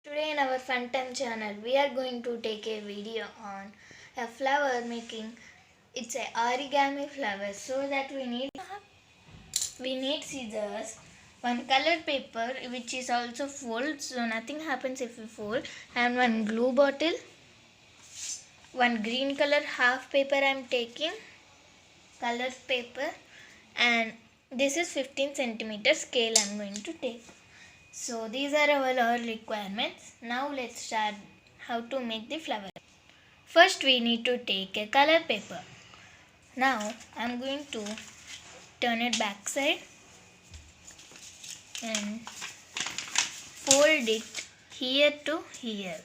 Today in our Fun Time channel, we are going to take a video on a flower making. It's a origami flower, so that we need scissors, one colored paper which is also fold, so nothing happens if we fold, and one glue bottle, one green color half paper I'm taking, colored paper, and this is 15 centimeter scale I'm going to take. So these are our requirements. Now let's start how to make the flower. First we need to take a color paper. Now I'm going to turn it back side and fold it here to here.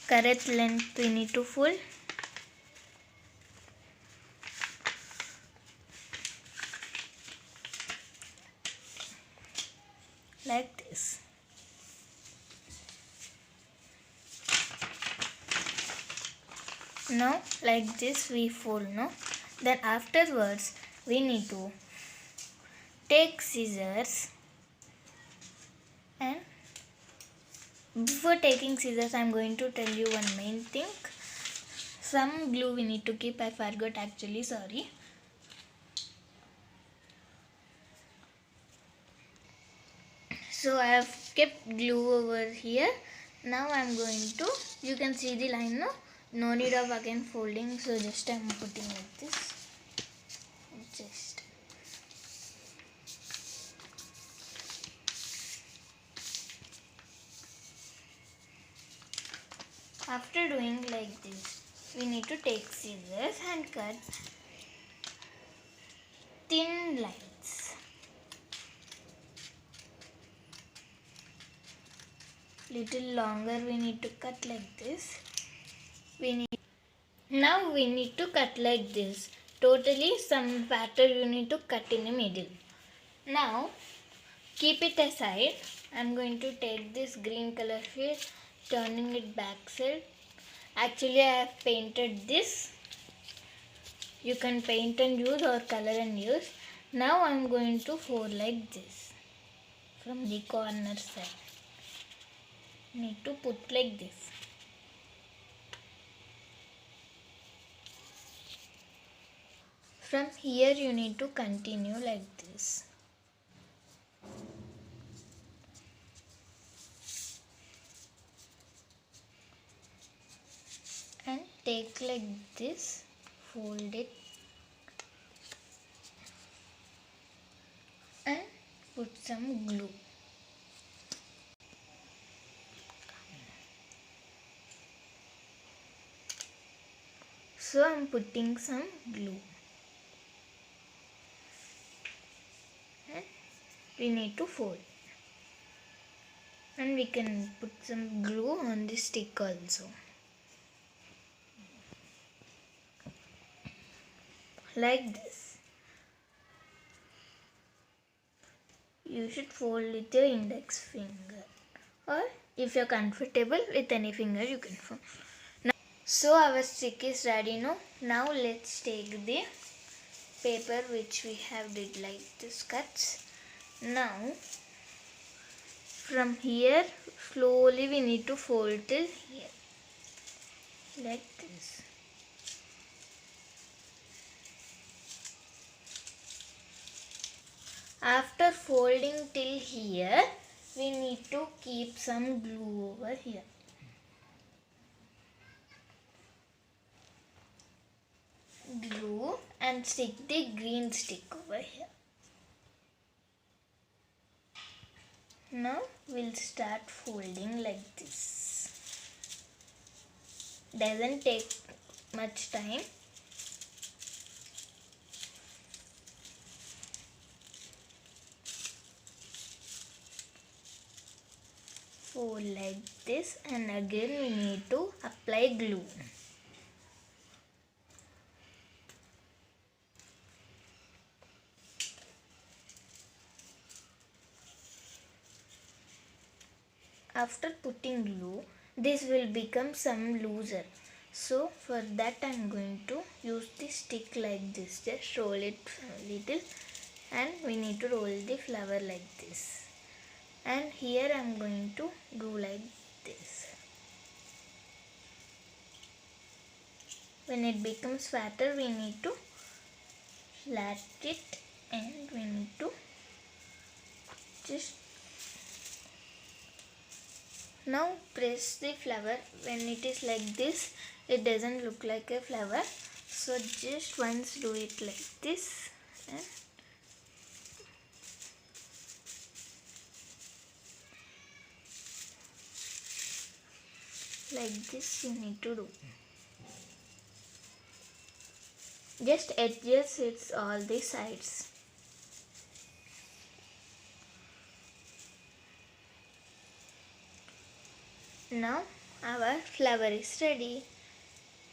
Correct length we need to fold. Like this. Now like this we fold, no? Then afterwards we need to take scissors, and before taking scissors I'm going to tell you one main thing. Some glue we need to keep. I forgot actually, sorry. So I have kept glue over here. Now I'm going to, you can see the line now. No need of again folding, so just I'm putting like this. Just after doing like this, we need to take scissors and cut thin lines. Little longer we need to cut like this. Now we need to cut like this. Totally some pattern you need to cut in the middle. Now keep it aside. I'm going to take this green color here, turning it back side. Actually I have painted this. You can paint and use or color and use. Now I'm going to fold like this from the corner side. Need to put like this. From here you need to continue like this. And take like this, fold it and put some glue. So I'm putting some glue. And we need to fold. And we can put some glue on the stick also. Like this. You should fold with your index finger, or if you're comfortable with any finger you can fold. So our stick is ready now. Now let's take the paper which we have did like this cuts. Now from here slowly we need to fold till here like this. After folding till here, we need to keep some glue over here. Glue and stick the green stick over here. Now we'll start folding like this. Doesn't take much time. Fold like this, and again we need to apply glue. After putting glue, this will become some looser. So for that I am going to use the stick like this. Just roll it a little and we need to roll the flower like this, and here I am going to do like this. When it becomes fatter, we need to flat it, and we need to just now press the flower. When it is like this, it doesn't look like a flower, so just once do it like this, and like this you need to do. Just adjust its all the sides. Now our flower is ready.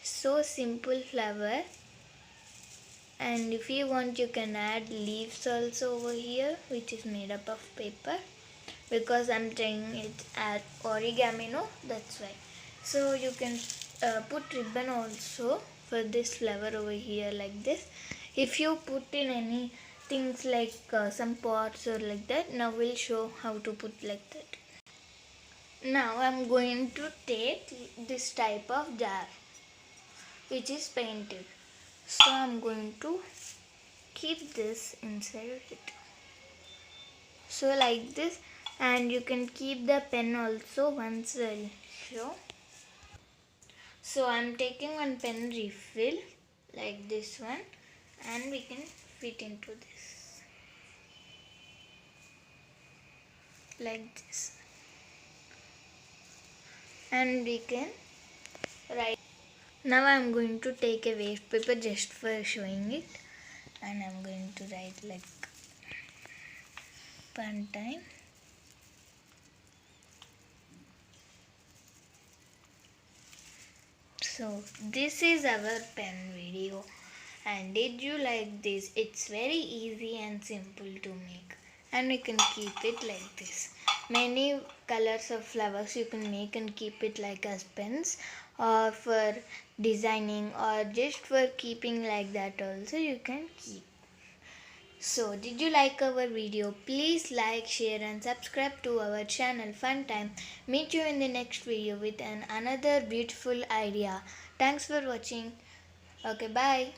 So simple flower, and if you want you can add leaves also over here, which is made up of paper, because I'm trying it at origami, no, that's why. So you can put ribbon also for this flower over here like this. If you put in any things like some pots or like that, now we'll show how to put like that. Now I'm going to take this type of jar which is painted, so I'm going to keep this inside it, so like this, and you can keep the pen also once I'll show. So I'm taking one pen refill like this one, and we can fit into this like this, and we can write. Now I'm going to take a waste paper just for showing it, and I'm going to write like fun time. So this is our pen video, and did you like this? It's very easy and simple to make, and we can keep it like this. Many colors of flowers you can make and keep it like as pens, or for designing, or just for keeping like that also you can keep. So did you like our video? Please like, share and subscribe to our channel Fun Time. Meet you in the next video with another beautiful idea. Thanks for watching. Okay, bye.